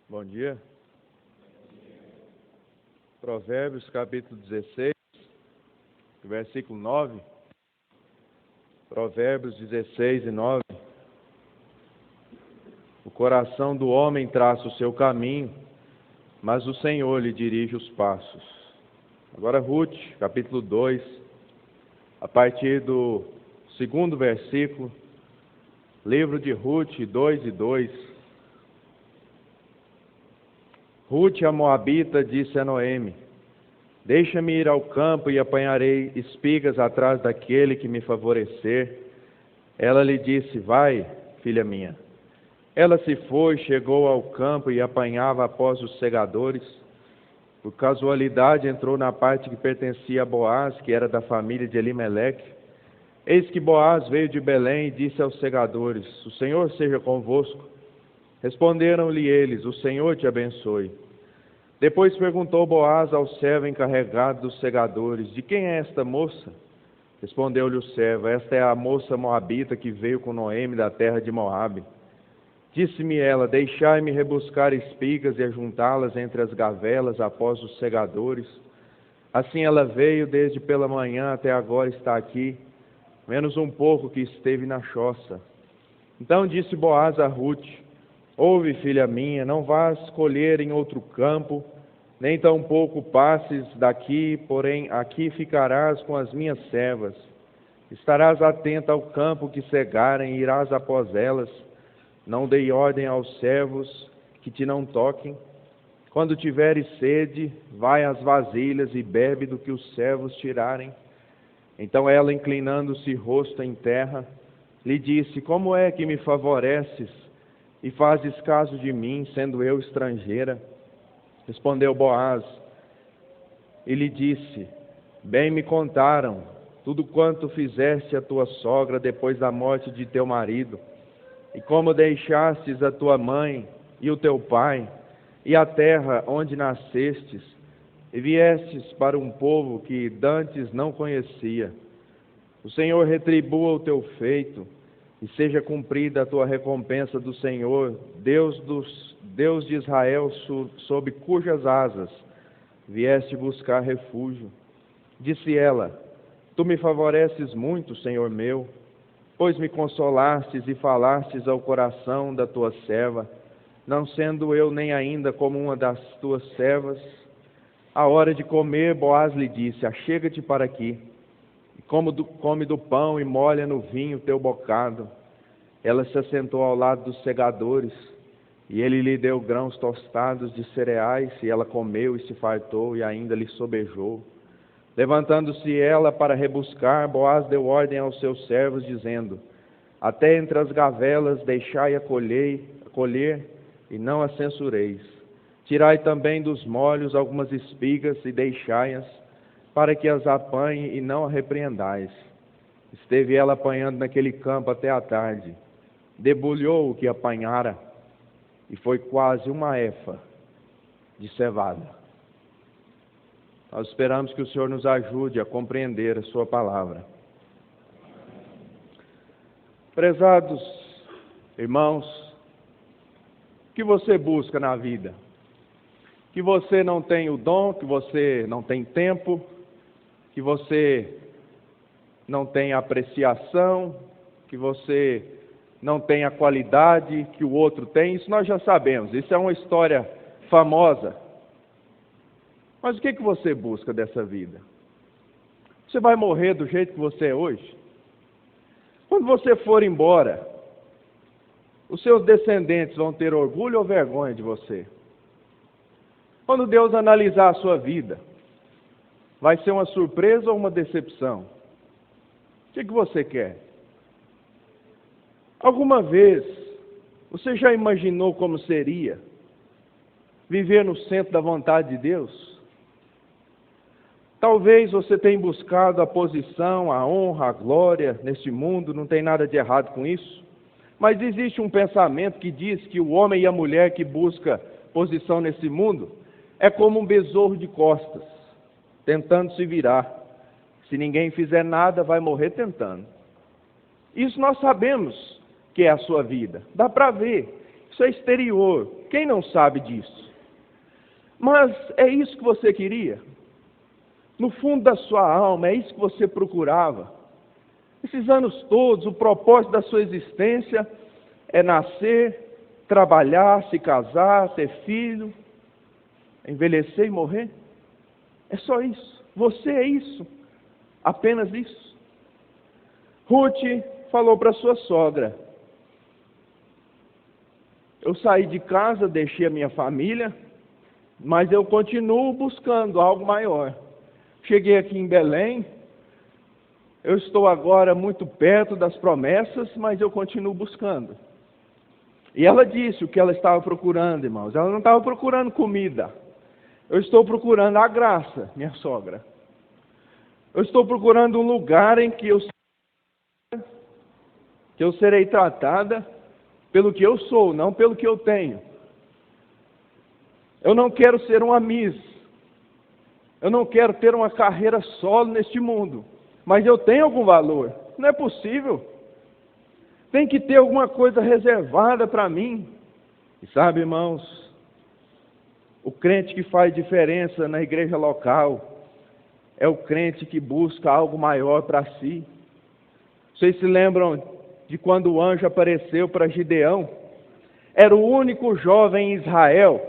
Bom dia. Provérbios capítulo 16, versículo 9. Provérbios 16 e 9. O coração do homem traça o seu caminho, mas o Senhor lhe dirige os passos. Agora Ruth, capítulo 2, a partir do segundo versículo, livro de Ruth 2 e 2. Ruth, a moabita, disse a Noemi: deixa-me ir ao campo e apanharei espigas atrás daquele que me favorecer. Ela lhe disse: vai, filha minha. Ela se foi, chegou ao campo e apanhava após os segadores. Por casualidade entrou na parte que pertencia a Boaz, que era da família de Elimeleque. Eis que Boaz veio de Belém e disse aos segadores: o Senhor seja convosco. Responderam-lhe eles: o Senhor te abençoe. Depois perguntou Boaz ao servo encarregado dos segadores: de quem é esta moça? Respondeu-lhe o servo: esta é a moça moabita que veio com Noemi da terra de Moabe. Disse-me ela: deixai-me rebuscar espigas e ajuntá-las entre as gavelas após os segadores. Assim ela veio desde pela manhã até agora está aqui, menos um pouco que esteve na choça. Então disse Boaz a Ruth: ouve, filha minha, não vás colher em outro campo, nem tampouco passes daqui, porém aqui ficarás com as minhas servas. Estarás atenta ao campo que cegarem e irás após elas. Não dei ordem aos servos que te não toquem. Quando tiveres sede, vai às vasilhas e bebe do que os servos tirarem. Então ela, inclinando-se rosto em terra, lhe disse: como é que me favoreces e fazes caso de mim, sendo eu estrangeira? Respondeu Boaz e lhe disse: bem me contaram tudo quanto fizeste a tua sogra depois da morte de teu marido, e como deixastes a tua mãe e o teu pai, e a terra onde nascestes, e viestes para um povo que dantes não conhecia. O Senhor retribua o teu feito, e seja cumprida a tua recompensa do Senhor, Deus de Israel, sob cujas asas vieste buscar refúgio. Disse ela: tu me favoreces muito, Senhor meu, pois me consolastes e falastes ao coração da tua serva, não sendo eu nem ainda como uma das tuas servas. À hora de comer, Boaz lhe disse: achega-te para aqui, e come do pão e molha no vinho teu bocado. Ela se assentou ao lado dos segadores, e ele lhe deu grãos tostados de cereais, e ela comeu e se fartou, e ainda lhe sobejou. Levantando-se ela para rebuscar, Boaz deu ordem aos seus servos, dizendo: até entre as gavelas deixai-a colher, e não a censureis. Tirai também dos molhos algumas espigas e deixai-as, para que as apanhe e não a repreendais. Esteve ela apanhando naquele campo até a tarde. Debulhou o que apanhara, e foi quase uma efa de cevada. Nós esperamos que o Senhor nos ajude a compreender a sua palavra. Prezados irmãos, o que você busca na vida? Que você não tem o dom, que você não tem tempo, que você não tem apreciação, que você não tem a qualidade que o outro tem, isso nós já sabemos, isso é uma história famosa. Mas o que você busca dessa vida? Você vai morrer do jeito que você é hoje? Quando você for embora, os seus descendentes vão ter orgulho ou vergonha de você? Quando Deus analisar a sua vida, vai ser uma surpresa ou uma decepção? O que você quer? Alguma vez, você já imaginou como seria viver no centro da vontade de Deus? Talvez você tenha buscado a posição, a honra, a glória neste mundo, não tem nada de errado com isso. Mas existe um pensamento que diz que o homem e a mulher que busca posição nesse mundo é como um besouro de costas, tentando se virar. Se ninguém fizer nada, vai morrer tentando. Isso nós sabemos que é a sua vida. Dá para ver. Isso é exterior. Quem não sabe disso? Mas é isso que você queria? No fundo da sua alma, é isso que você procurava? Esses anos todos, o propósito da sua existência é nascer, trabalhar, se casar, ter filho, envelhecer e morrer? É só isso. Você é isso. Apenas isso. Ruth falou para sua sogra: eu saí de casa, deixei a minha família, mas eu continuo buscando algo maior. Cheguei aqui em Belém, eu estou agora muito perto das promessas, mas eu continuo buscando. E ela disse o que ela estava procurando, irmãos. Ela não estava procurando comida. Eu estou procurando a graça, minha sogra. Eu estou procurando um lugar em que eu serei tratada pelo que eu sou, não pelo que eu tenho. Eu não quero ser uma Miss. Eu não quero ter uma carreira solo neste mundo. Mas eu tenho algum valor. Não é possível. Tem que ter alguma coisa reservada para mim. E sabe, irmãos, o crente que faz diferença na igreja local é o crente que busca algo maior para si. Vocês se lembram de quando o anjo apareceu para Gideão? Era o único jovem em Israel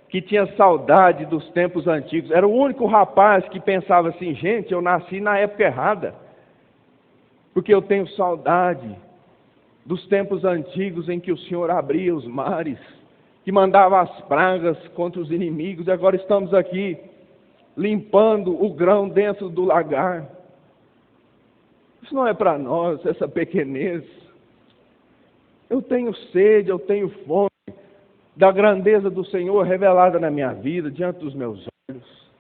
que tinha saudade dos tempos antigos. Era o único rapaz que pensava assim: gente, eu nasci na época errada, porque eu tenho saudade dos tempos antigos em que o Senhor abria os mares, que mandava as pragas contra os inimigos, e agora estamos aqui limpando o grão dentro do lagar. Isso não é para nós, essa pequenez. Eu tenho sede, eu tenho fome da grandeza do Senhor revelada na minha vida, diante dos meus olhos.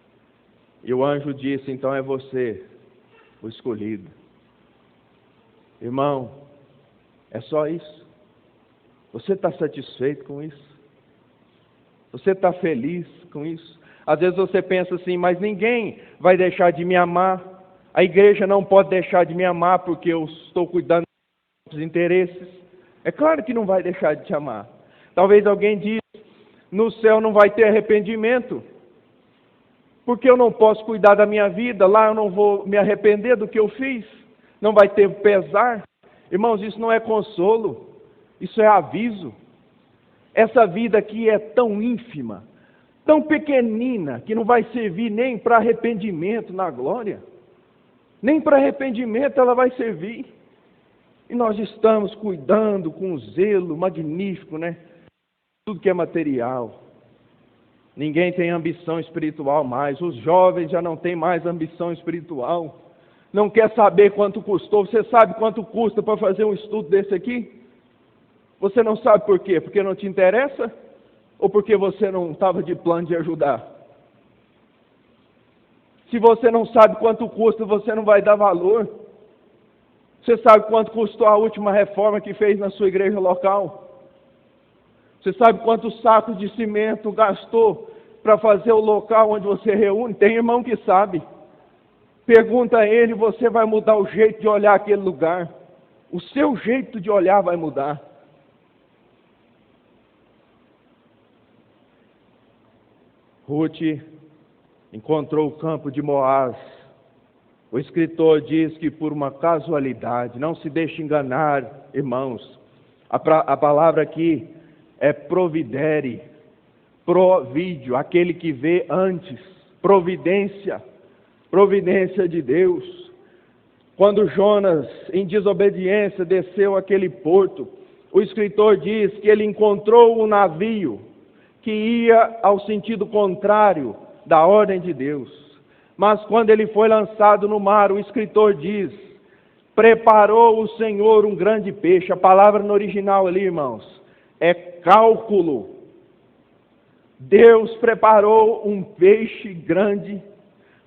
E o anjo disse: então é você o escolhido. Irmão, é só isso? Você está satisfeito com isso? Você está feliz com isso? Às vezes você pensa assim: mas ninguém vai deixar de me amar. A igreja não pode deixar de me amar porque eu estou cuidando dos interesses. É claro que não vai deixar de te amar. Talvez alguém diga: no céu não vai ter arrependimento, porque eu não posso cuidar da minha vida, lá eu não vou me arrepender do que eu fiz, não vai ter pesar. Irmãos, isso não é consolo, isso é aviso. Essa vida aqui é tão ínfima, tão pequenina, que não vai servir nem para arrependimento na glória. Nem para arrependimento ela vai servir. E nós estamos cuidando com um zelo magnífico, né? Tudo que é material. Ninguém tem ambição espiritual mais. Os jovens já não têm mais ambição espiritual. Não quer saber quanto custou. Você sabe quanto custa para fazer um estudo desse aqui? Você não sabe por quê? Porque não te interessa? Ou porque você não estava de plano de ajudar? Se você não sabe quanto custa, você não vai dar valor. Você sabe quanto custou a última reforma que fez na sua igreja local? Você sabe quantos sacos de cimento gastou para fazer o local onde você reúne? Tem irmão que sabe. Pergunta a ele, você vai mudar o jeito de olhar aquele lugar. O seu jeito de olhar vai mudar. Ruth encontrou o campo de Moás. O escritor diz que por uma casualidade, não se deixe enganar, irmãos. A palavra aqui é providere, provídio, aquele que vê antes, providência de Deus. Quando Jonas, em desobediência, desceu aquele porto, o escritor diz que ele encontrou um navio que ia ao sentido contrário da ordem de Deus. Mas quando ele foi lançado no mar, o escritor diz: preparou o Senhor um grande peixe. A palavra no original ali, irmãos, é cálculo. Deus preparou um peixe grande,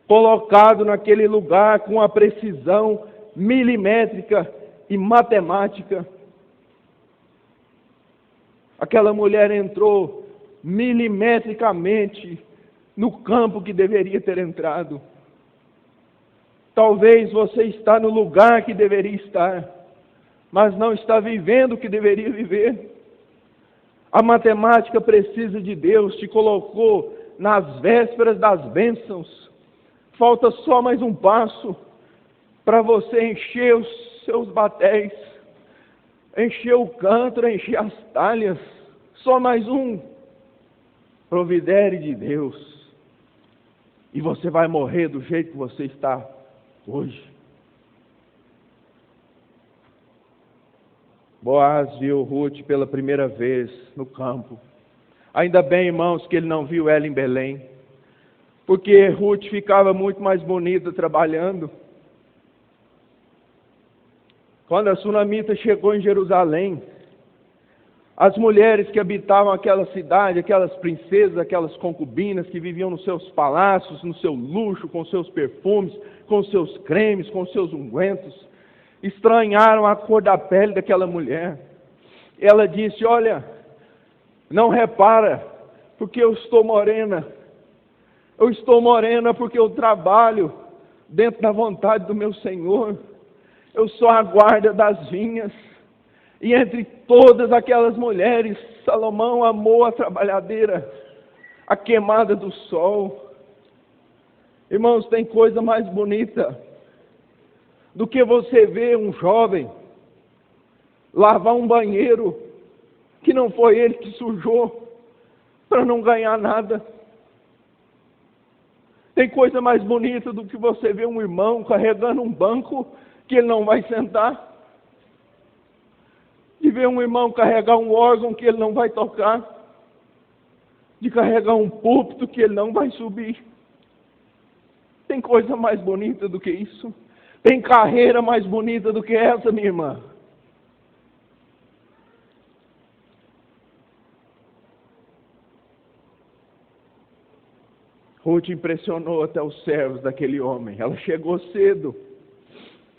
colocado naquele lugar com a precisão milimétrica e matemática. Aquela mulher entrou milimetricamente no campo que deveria ter entrado. Talvez você está no lugar que deveria estar, mas não está vivendo o que deveria viver. A matemática precisa de Deus, te colocou nas vésperas das bênçãos. Falta só mais um passo para você encher os seus batéis, encher o cântaro, encher as talhas. Só mais um. Providere de Deus. E você vai morrer do jeito que você está hoje. Boaz viu Ruth pela primeira vez no campo. Ainda bem, irmãos, que ele não viu ela em Belém. Porque Ruth ficava muito mais bonita trabalhando. Quando a sunamita chegou em Jerusalém, as mulheres que habitavam aquela cidade, aquelas princesas, aquelas concubinas que viviam nos seus palácios, no seu luxo, com seus perfumes, com seus cremes, com seus ungüentos, estranharam a cor da pele daquela mulher. Ela disse: olha, não repara, porque eu estou morena. Eu estou morena porque eu trabalho dentro da vontade do meu Senhor. Eu sou a guarda das vinhas. E entre todas aquelas mulheres, Salomão amou a trabalhadeira, a queimada do sol. Irmãos, tem coisa mais bonita do que você ver um jovem lavar um banheiro que não foi ele que sujou para não ganhar nada. Tem coisa mais bonita do que você ver um irmão carregando um banco que ele não vai sentar. De ver um irmão carregar um órgão que ele não vai tocar. De carregar um púlpito que ele não vai subir. Tem coisa mais bonita do que isso? Tem carreira mais bonita do que essa, minha irmã? Ruth impressionou até os servos daquele homem. Ela chegou cedo.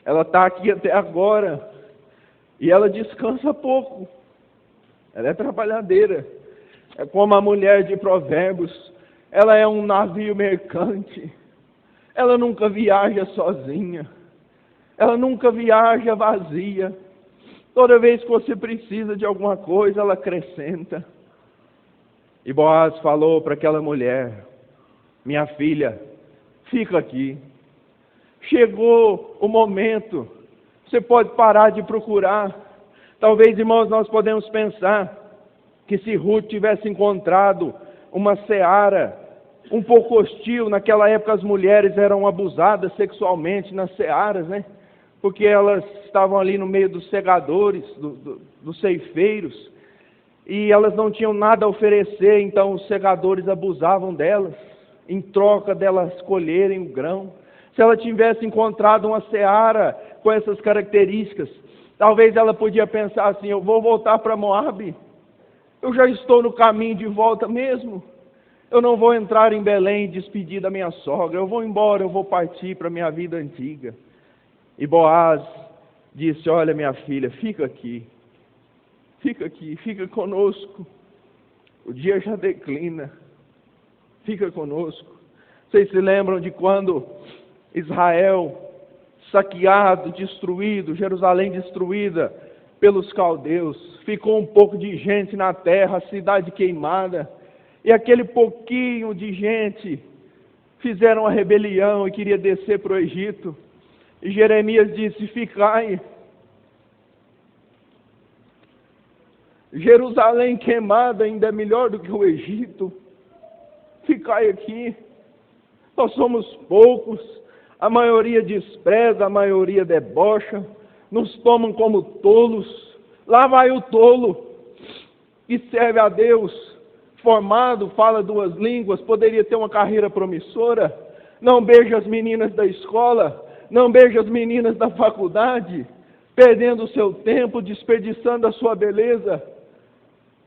Ela está aqui até agora. E ela descansa pouco. Ela é trabalhadeira. É como a mulher de Provérbios. Ela é um navio mercante. Ela nunca viaja sozinha. Ela nunca viaja vazia. Toda vez que você precisa de alguma coisa, ela acrescenta. E Boaz falou para aquela mulher: minha filha, fica aqui. Chegou o momento. Você pode parar de procurar. Talvez, irmãos, nós podemos pensar que se Ruth tivesse encontrado uma seara um pouco hostil, naquela época as mulheres eram abusadas sexualmente nas searas, né? Porque elas estavam ali no meio dos segadores, dos ceifeiros, e elas não tinham nada a oferecer, então os segadores abusavam delas, em troca delas colherem o grão. Se ela tivesse encontrado uma seara com essas características, talvez ela podia pensar assim: eu vou voltar para Moabe, eu já estou no caminho de volta mesmo, eu não vou entrar em Belém e despedir da minha sogra, eu vou embora, eu vou partir para a minha vida antiga. E Boaz disse: olha, minha filha, fica aqui, fica conosco, o dia já declina, fica conosco. Vocês se lembram de quando Israel, saqueado, destruído, Jerusalém destruída pelos caldeus, ficou um pouco de gente na terra, a cidade queimada, e aquele pouquinho de gente fizeram a rebelião e queria descer para o Egito. E Jeremias disse: ficai. Jerusalém queimada ainda é melhor do que o Egito. Ficai aqui. Nós somos poucos, a maioria despreza, a maioria debocha, nos tomam como tolos. Lá vai o tolo, que serve a Deus, formado, fala duas línguas, poderia ter uma carreira promissora, não beija as meninas da escola, não beija as meninas da faculdade, perdendo o seu tempo, desperdiçando a sua beleza.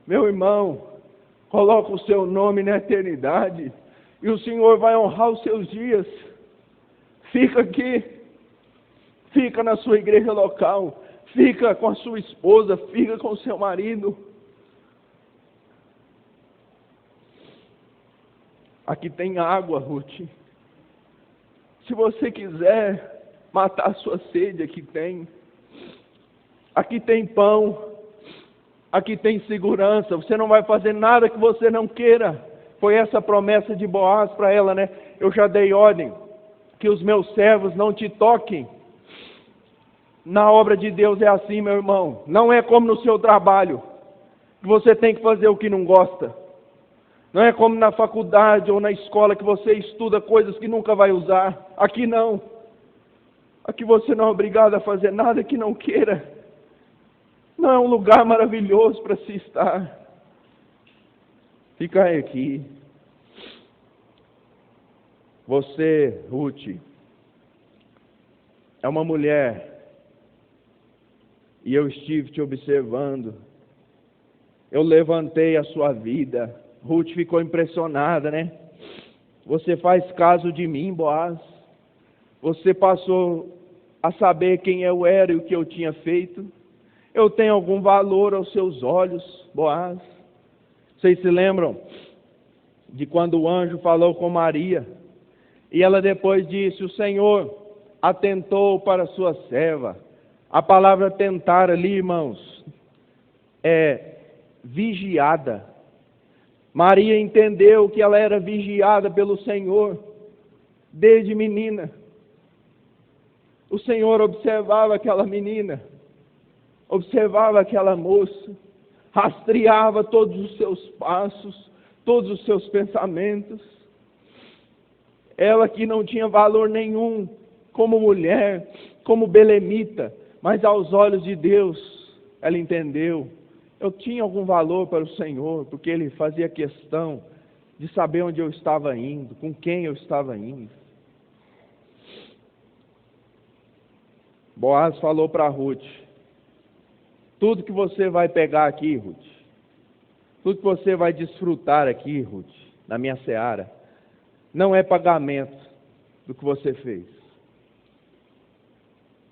Meu irmão, coloca o seu nome na eternidade, e o Senhor vai honrar os seus dias. Fica aqui, fica na sua igreja local, fica com a sua esposa, fica com o seu marido. Aqui tem água, Ruth. Se você quiser matar a sua sede, aqui tem. Aqui tem pão. Aqui tem segurança, você não vai fazer nada que você não queira. Foi essa a promessa de Boaz para ela, né? Eu já dei ordem que os meus servos não te toquem. Na obra de Deus é assim, meu irmão. Não é como no seu trabalho, que você tem que fazer o que não gosta. Não é como na faculdade ou na escola que você estuda coisas que nunca vai usar. Aqui não. Aqui você não é obrigado a fazer nada que não queira. Não é um lugar maravilhoso para se estar. Fica aqui. Você, Ruth, é uma mulher, e eu estive te observando. Eu levantei a sua vida. Ruth ficou impressionada, né? Você faz caso de mim, Boaz. Você passou a saber quem eu era e o que eu tinha feito. Eu tenho algum valor aos seus olhos, Boaz? Vocês se lembram de quando o anjo falou com Maria? E ela depois disse, o Senhor atentou para a sua serva. A palavra tentar ali, irmãos, é vigiada. Maria entendeu que ela era vigiada pelo Senhor desde menina. O Senhor observava aquela menina, observava aquela moça, rastreava todos os seus passos, todos os seus pensamentos. Ela que não tinha valor nenhum como mulher, como belemita, mas aos olhos de Deus, ela entendeu. Eu tinha algum valor para o Senhor, porque Ele fazia questão de saber onde eu estava indo, com quem eu estava indo. Boaz falou para Ruth, tudo que você vai pegar aqui, Ruth, tudo que você vai desfrutar aqui, Ruth, na minha seara, não é pagamento do que você fez.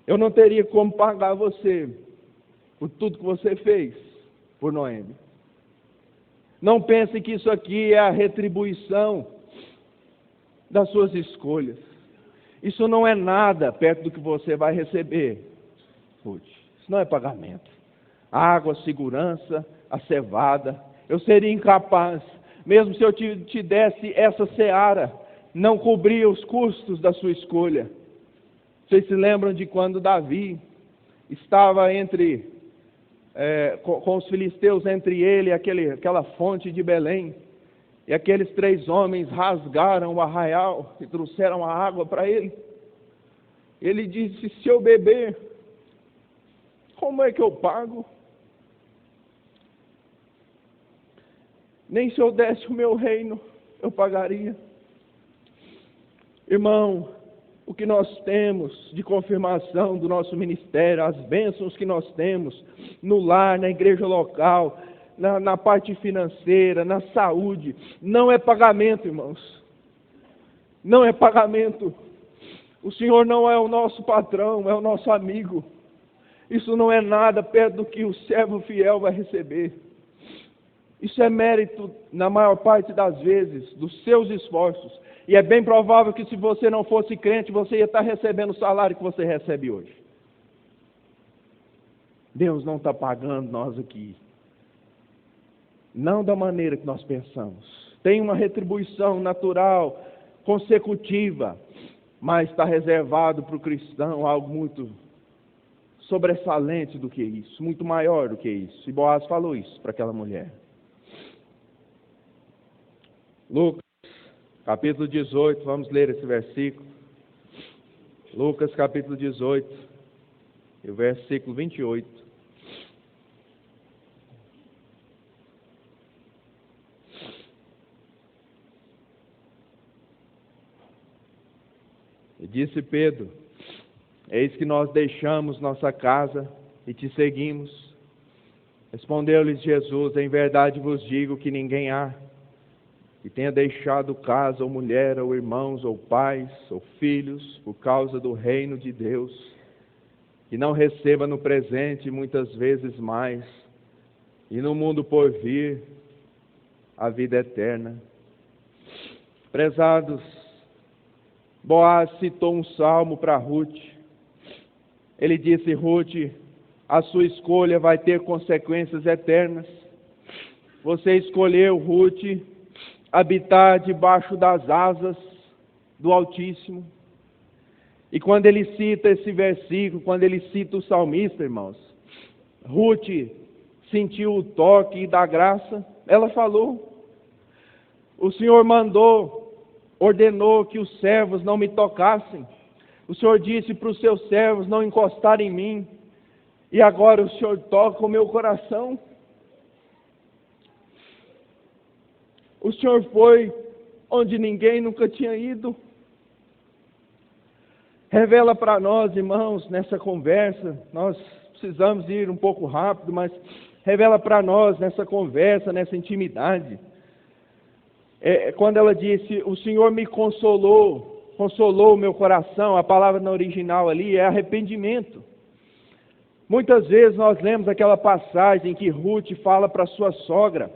Eu não teria como pagar você por tudo que você fez por Noemi. Não pense que isso aqui é a retribuição das suas escolhas. Isso não é nada perto do que você vai receber, Ruth. Isso não é pagamento. A água, a segurança, a cevada. Eu seria incapaz, mesmo se eu te desse essa seara, não cobria os custos da sua escolha. Vocês se lembram de quando Davi estava com os filisteus, entre ele e aquela fonte de Belém, e aqueles 3 homens rasgaram o arraial e trouxeram a água para ele. Ele disse, se eu beber, como é que eu pago? Nem se eu desse o meu reino, eu pagaria. Irmão, o que nós temos de confirmação do nosso ministério, as bênçãos que nós temos no lar, na igreja local, na parte financeira, na saúde, não é pagamento, irmãos. Não é pagamento. O Senhor não é o nosso patrão, é o nosso amigo. Isso não é nada perto do que o servo fiel vai receber. Isso é mérito, na maior parte das vezes, dos seus esforços. E é bem provável que se você não fosse crente, você ia estar recebendo o salário que você recebe hoje. Deus não está pagando nós aqui. Não da maneira que nós pensamos. Tem uma retribuição natural, consecutiva, mas está reservado para o cristão algo muito sobressalente do que isso, muito maior do que isso. E Boaz falou isso para aquela mulher. Lucas, capítulo 18, vamos ler esse versículo. Lucas, capítulo 18, e o versículo 28. E disse Pedro, eis que nós deixamos nossa casa e te seguimos. Respondeu-lhes Jesus, em verdade vos digo que ninguém há que tenha deixado casa, ou mulher, ou irmãos, ou pais, ou filhos, por causa do reino de Deus, que não receba no presente muitas vezes mais, e no mundo por vir, a vida eterna. Prezados, Boaz citou um salmo para Ruth. Ele disse, Ruth, a sua escolha vai ter consequências eternas. Você escolheu, Ruth, habitar debaixo das asas do Altíssimo. E quando ele cita esse versículo, quando ele cita o salmista, irmãos, Ruth sentiu o toque da graça. Ela falou: o Senhor ordenou que os servos não me tocassem. O Senhor disse para os seus servos não encostarem em mim. E agora o Senhor toca o meu coração. O Senhor foi onde ninguém nunca tinha ido. Revela para nós, irmãos, nessa conversa, nós precisamos ir um pouco rápido, mas revela para nós nessa conversa, nessa intimidade. Quando ela disse, o Senhor me consolou o meu coração, a palavra no original ali é arrependimento. Muitas vezes nós lemos aquela passagem que Ruth fala para sua sogra,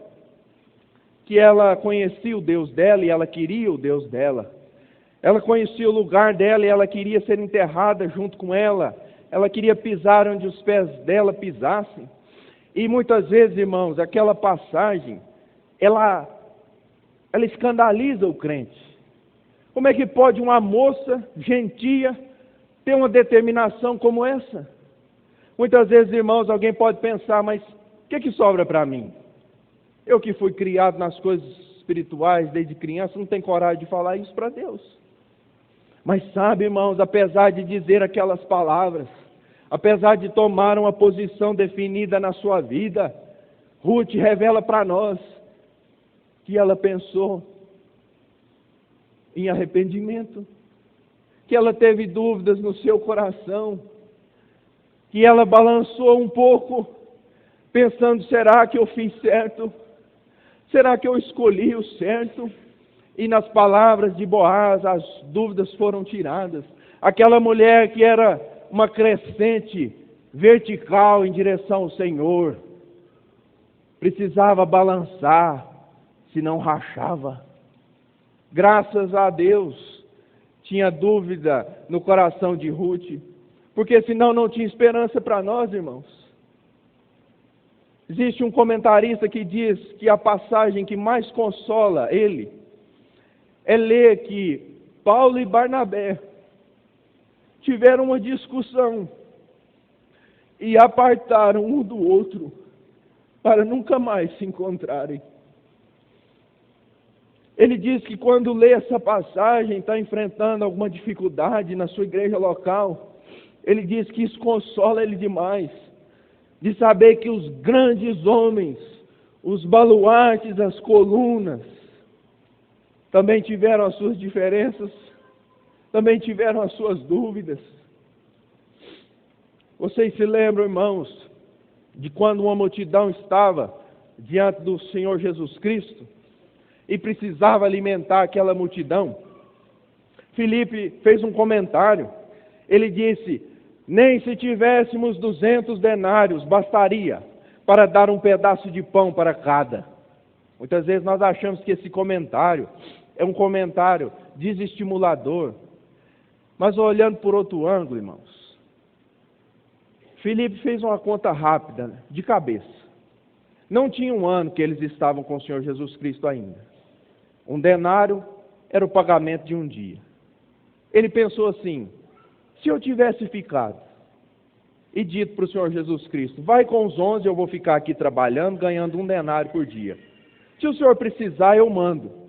que ela conhecia o Deus dela e ela queria o Deus dela. Ela conhecia o lugar dela e ela queria ser enterrada junto com ela. Ela queria pisar onde os pés dela pisassem. E muitas vezes, irmãos, aquela passagem, ela escandaliza o crente. Como é que pode uma moça gentia ter uma determinação como essa? Muitas vezes, irmãos, alguém pode pensar, mas o que sobra para mim? Eu que fui criado nas coisas espirituais desde criança, não tenho coragem de falar isso para Deus. Mas sabe, irmãos, apesar de dizer aquelas palavras, apesar de tomar uma posição definida na sua vida, Ruth revela para nós que ela pensou em arrependimento, que ela teve dúvidas no seu coração, que ela balançou um pouco, pensando, será que eu fiz certo? Será que eu escolhi o certo? E nas palavras de Boaz, as dúvidas foram tiradas. Aquela mulher que era uma crescente vertical em direção ao Senhor, precisava balançar, senão rachava. Graças a Deus, tinha dúvida no coração de Ruth, porque senão não tinha esperança para nós, irmãos. Existe um comentarista que diz que a passagem que mais consola ele é ler que Paulo e Barnabé tiveram uma discussão e apartaram um do outro para nunca mais se encontrarem. Ele diz que quando lê essa passagem, está enfrentando alguma dificuldade na sua igreja local, ele diz que isso consola ele demais, de saber que os grandes homens, os baluartes, as colunas, também tiveram as suas diferenças, também tiveram as suas dúvidas. Vocês se lembram, irmãos, de quando uma multidão estava diante do Senhor Jesus Cristo e precisava alimentar aquela multidão? Filipe fez um comentário. Ele disse: nem se tivéssemos 200 denários bastaria para dar um pedaço de pão para cada. Muitas vezes nós achamos que esse comentário é um comentário desestimulador. Mas olhando por outro ângulo, irmãos, Filipe fez uma conta rápida, de cabeça. Não tinha um ano que eles estavam com o Senhor Jesus Cristo ainda. Um denário era o pagamento de um dia. Ele pensou assim: se eu tivesse ficado e dito para o Senhor Jesus Cristo, vai com os 11, eu vou ficar aqui trabalhando, ganhando um denário por dia. Se o Senhor precisar, eu mando.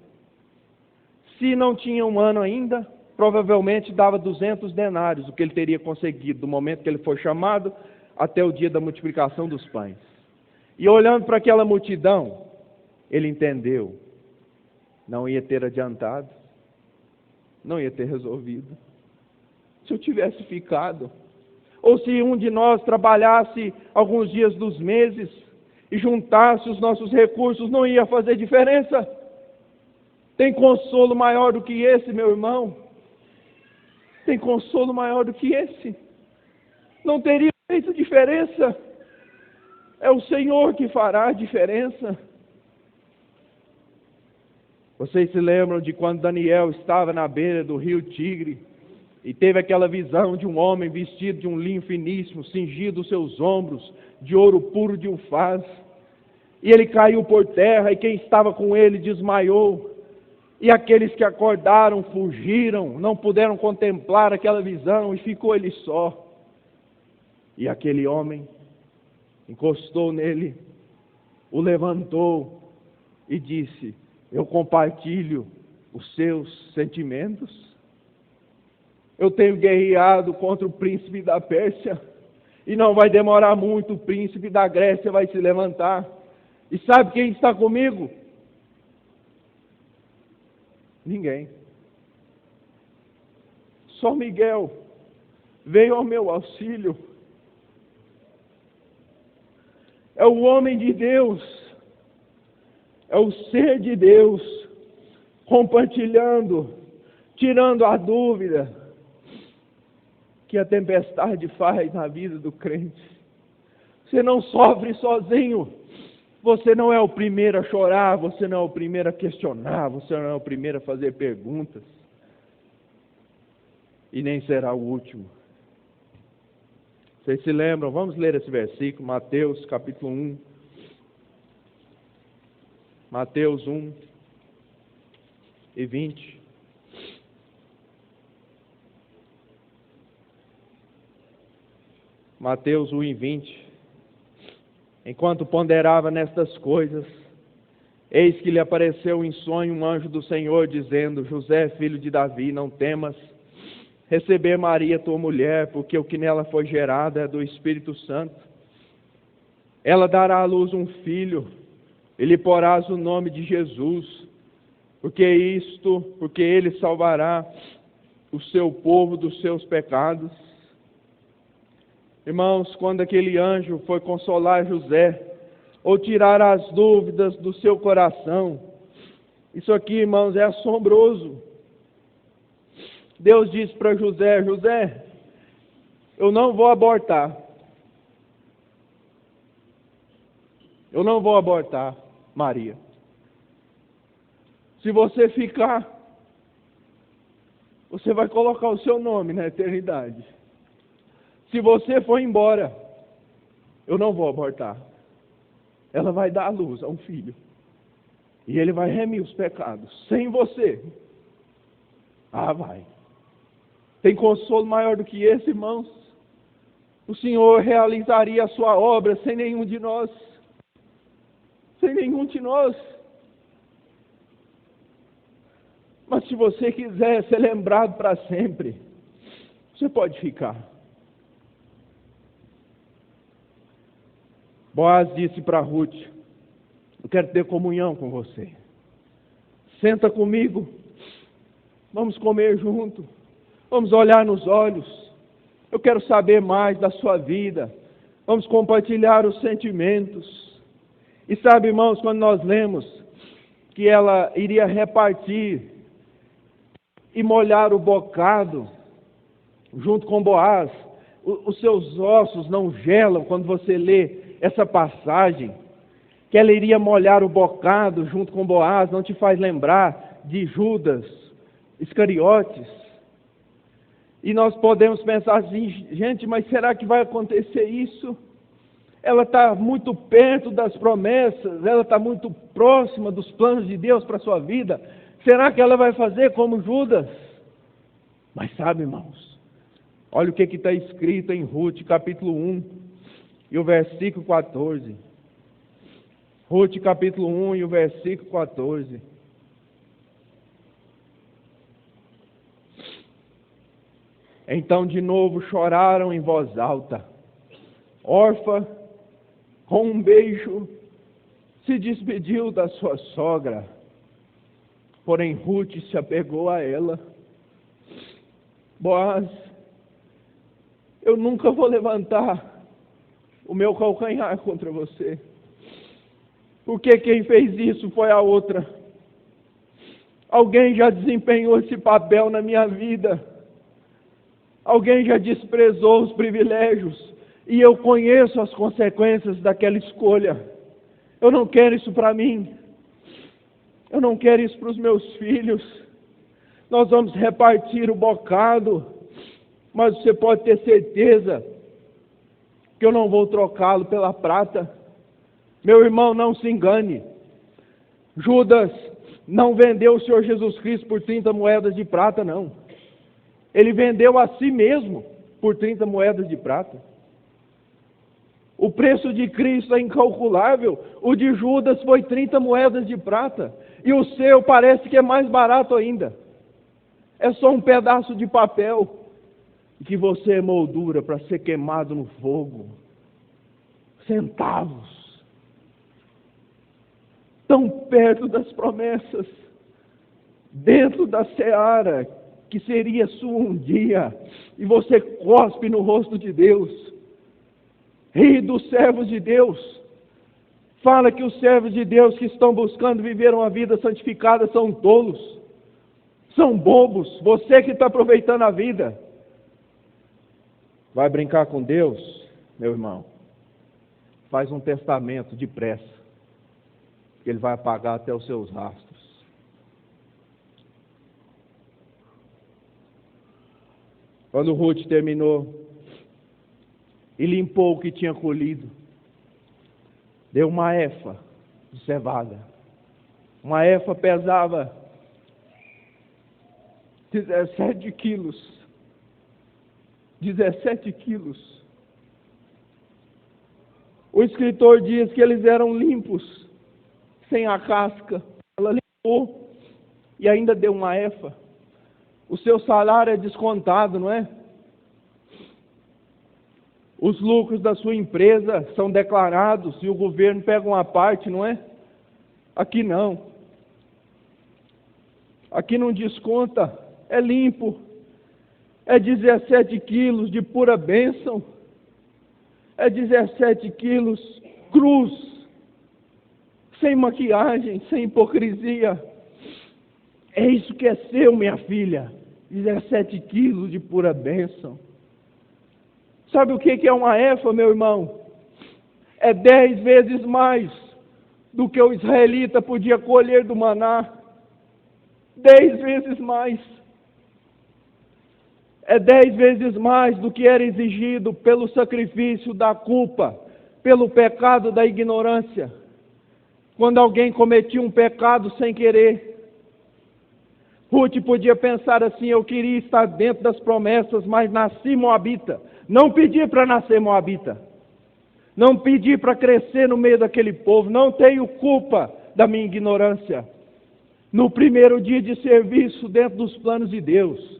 Se não tinha um ano ainda, provavelmente dava 200 denários, o que ele teria conseguido do momento que ele foi chamado até o dia da multiplicação dos pães. E olhando para aquela multidão, ele entendeu, não ia ter adiantado, não ia ter resolvido. Se eu tivesse ficado, ou se um de nós trabalhasse alguns dias dos meses e juntasse os nossos recursos, não ia fazer diferença. Tem consolo maior do que esse, meu irmão? Tem consolo maior do que esse? Não teria feito diferença? É o Senhor que fará a diferença. Vocês se lembram de quando Daniel estava na beira do rio Tigre, E teve aquela visão de um homem vestido de um linho finíssimo, cingido os seus ombros, de ouro puro de Ufaz. E ele caiu por terra, e quem estava com ele desmaiou. E aqueles que acordaram fugiram, não puderam contemplar aquela visão, e ficou ele só. E aquele homem encostou nele, o levantou e disse: eu compartilho os seus sentimentos. Eu tenho guerreado contra o príncipe da Pérsia, e não vai demorar muito, o príncipe da Grécia vai se levantar. E sabe quem está comigo? Ninguém. Só Miguel veio ao meu auxílio. É o homem de Deus, é o ser de Deus, compartilhando, tirando a dúvida que a tempestade faz na vida do crente. Você não sofre sozinho. Você não é o primeiro a chorar, você não é o primeiro a questionar, você não é o primeiro a fazer perguntas. E nem será o último. Vocês se lembram? Vamos ler esse versículo, Mateus capítulo 1. Mateus 1 e 20. Mateus 1 e 20. Enquanto ponderava nestas coisas, eis que lhe apareceu em sonho um anjo do Senhor, dizendo: José, filho de Davi, não temas receber Maria, tua mulher, porque o que nela foi gerado é do Espírito Santo. Ela dará à luz um filho, e lhe porás o nome de Jesus, porque ele salvará o seu povo dos seus pecados. Irmãos, quando aquele anjo foi consolar José, ou tirar as dúvidas do seu coração, isso aqui, irmãos, é assombroso. Deus disse para José: José, eu não vou abortar. Eu não vou abortar Maria. Se você ficar, você vai colocar o seu nome na eternidade. Se você for embora, eu não vou abortar. Ela vai dar à luz a um filho. E ele vai remir os pecados. Sem você. Vai. Tem consolo maior do que esse, irmãos? O Senhor realizaria a sua obra sem nenhum de nós. Sem nenhum de nós. Mas se você quiser ser lembrado para sempre, você pode ficar. Boaz disse para Ruth: eu quero ter comunhão com você. Senta comigo. Vamos comer junto. Vamos olhar nos olhos. Eu quero saber mais da sua vida. Vamos compartilhar os sentimentos. E sabe, irmãos, quando nós lemos que ela iria repartir e molhar o bocado junto com Boaz, os seus ossos não gelam quando você lê essa passagem, que ela iria molhar o bocado junto com Boaz, não te faz lembrar de Judas Iscariotes? E nós podemos pensar assim: gente, mas será que vai acontecer isso? Ela está muito perto das promessas, ela está muito próxima dos planos de Deus para a sua vida. Será que ela vai fazer como Judas? Mas sabe, irmãos, olha o que está escrito em Ruth, capítulo 1. E o versículo 14. Ruth capítulo 1 e o versículo 14. Então de novo choraram em voz alta. Orfa, com um beijo, se despediu da sua sogra. Porém Ruth se apegou a ela. Boaz, eu nunca vou levantar o meu calcanhar contra você, porque quem fez isso foi a outra. Alguém já desempenhou esse papel na minha vida. Alguém já desprezou os privilégios, e eu conheço as consequências daquela escolha. Eu não quero isso para mim. Eu não quero isso para os meus filhos. Nós vamos repartir o bocado. mas você pode ter certeza que eu não vou trocá-lo pela prata. Meu irmão, não se engane. Judas não vendeu o Senhor Jesus Cristo por 30 moedas de prata, não. Ele vendeu a si mesmo por 30 moedas de prata. O preço de Cristo é incalculável. O de Judas foi 30 moedas de prata. E o seu parece que é mais barato ainda. É só um pedaço de papel que você moldura para ser queimado no fogo. Centavos. Tão perto das promessas, dentro da seara, que seria sua um dia, e você cospe no rosto de Deus. Ri dos servos de Deus. Fala que os servos de Deus que estão buscando viver uma vida santificada são tolos, são bobos. Você que está aproveitando a vida. Vai brincar com Deus, meu irmão? Faz um testamento depressa, que Ele vai apagar até os seus rastros. Quando Ruth terminou e limpou o que tinha colhido, deu uma efa de cevada. Uma efa pesava 17 quilos. 17 quilos. O escritor diz que eles eram limpos, sem a casca. Ela limpou e ainda deu uma efa. O seu salário é descontado, não é? Os lucros da sua empresa são declarados e o governo pega uma parte, não é? Aqui não. Aqui não desconta, é limpo. É 17 quilos de pura bênção. É 17 quilos cruz, sem maquiagem, sem hipocrisia. É isso que é seu, minha filha. 17 quilos de pura bênção. Sabe o que é uma efa, meu irmão? É 10 vezes mais do que o israelita podia colher do maná. 10 vezes mais. É 10 vezes mais do que era exigido pelo sacrifício da culpa, pelo pecado da ignorância. Quando alguém cometia um pecado sem querer, Ruth podia pensar assim: eu queria estar dentro das promessas, mas nasci moabita. Não pedi para nascer moabita. Não pedi para crescer no meio daquele povo. Não tenho culpa da minha ignorância. No primeiro dia de serviço dentro dos planos de Deus,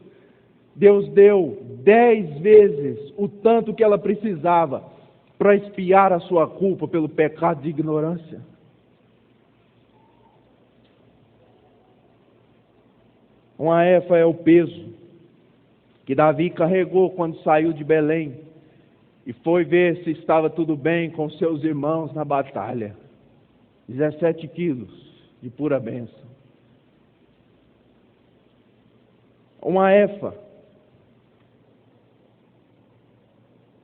Deus deu 10 vezes o tanto que ela precisava para expiar a sua culpa pelo pecado de ignorância. Uma efa é o peso que Davi carregou quando saiu de Belém e foi ver se estava tudo bem com seus irmãos na batalha. 17 quilos de pura bênção. Uma efa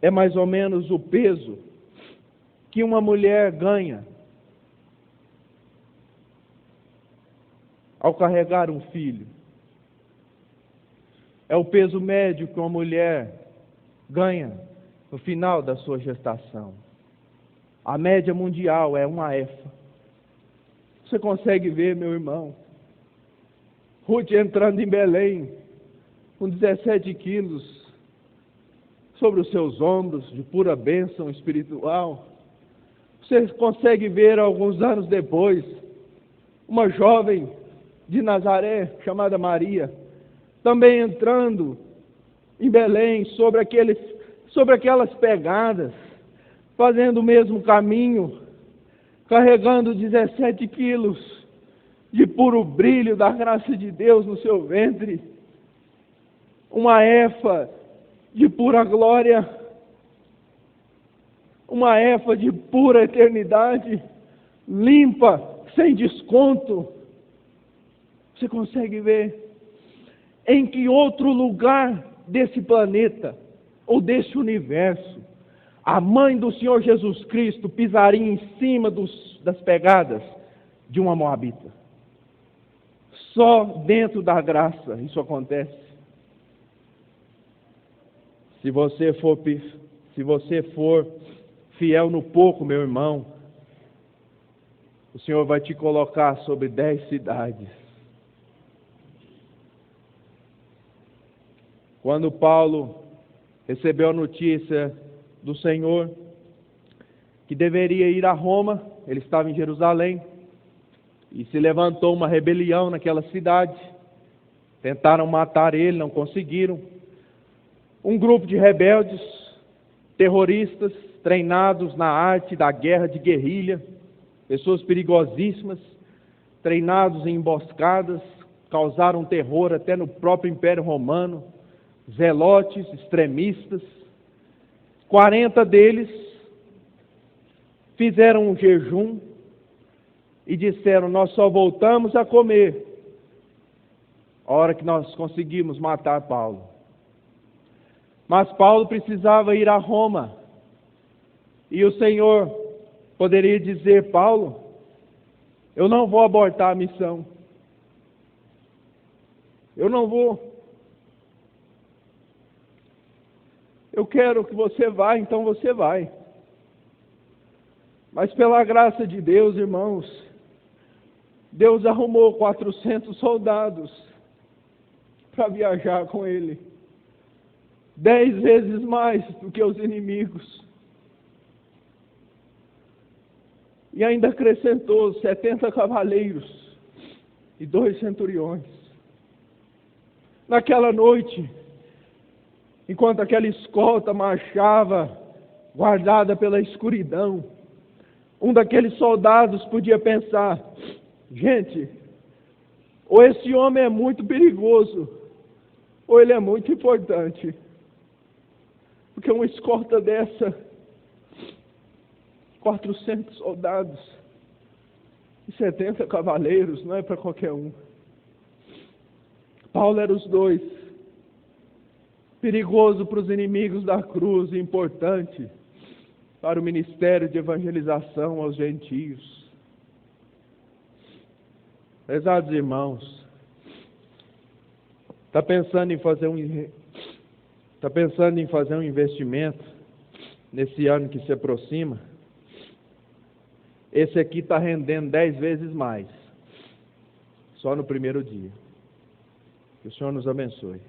é mais ou menos o peso que uma mulher ganha ao carregar um filho. É o peso médio que uma mulher ganha no final da sua gestação. A média mundial é uma efa. Você consegue ver, meu irmão, Ruth entrando em Belém com 17 quilos sobre os seus ombros, de pura bênção espiritual. Você consegue ver, alguns anos depois, uma jovem de Nazaré, chamada Maria, também entrando em Belém sobre aquelas pegadas, fazendo o mesmo caminho, carregando 17 quilos de puro brilho da graça de Deus no seu ventre, uma efa de pura glória, uma efa de pura eternidade, limpa, sem desconto. Você consegue ver em que outro lugar desse planeta ou desse universo a mãe do Senhor Jesus Cristo pisaria em cima das pegadas de uma moabita? Só dentro da graça isso acontece. Se você for fiel no pouco, meu irmão, o Senhor vai te colocar sobre 10 cidades. Quando Paulo recebeu a notícia do Senhor que deveria ir a Roma, ele estava em Jerusalém, e se levantou uma rebelião naquela cidade. Tentaram matar ele, não conseguiram. Um grupo de rebeldes, terroristas, treinados na arte da guerra de guerrilha, pessoas perigosíssimas, treinados em emboscadas, causaram terror até no próprio Império Romano, zelotes, extremistas. 40 deles fizeram um jejum e disseram: nós só voltamos a comer a hora que nós conseguimos matar Paulo. Mas Paulo precisava ir a Roma, e o Senhor poderia dizer: Paulo, eu não vou abortar a missão, eu não vou. Eu quero que você vá, então você vai. Mas pela graça de Deus, irmãos, Deus arrumou 400 soldados para viajar com ele. 10 vezes mais do que os inimigos. E ainda acrescentou 70 cavaleiros e 2 centuriões. Naquela noite, enquanto aquela escolta marchava, guardada pela escuridão, um daqueles soldados podia pensar: gente, ou esse homem é muito perigoso, ou ele é muito importante. Porque uma escolta dessa, 400 soldados e 70 cavaleiros, não é para qualquer um. Paulo era os dois. Perigoso para os inimigos da cruz e importante para o ministério de evangelização aos gentios. Prezados irmãos, está pensando em fazer um investimento nesse ano que se aproxima? Esse aqui está rendendo 10 vezes mais, só no primeiro dia. Que o Senhor nos abençoe.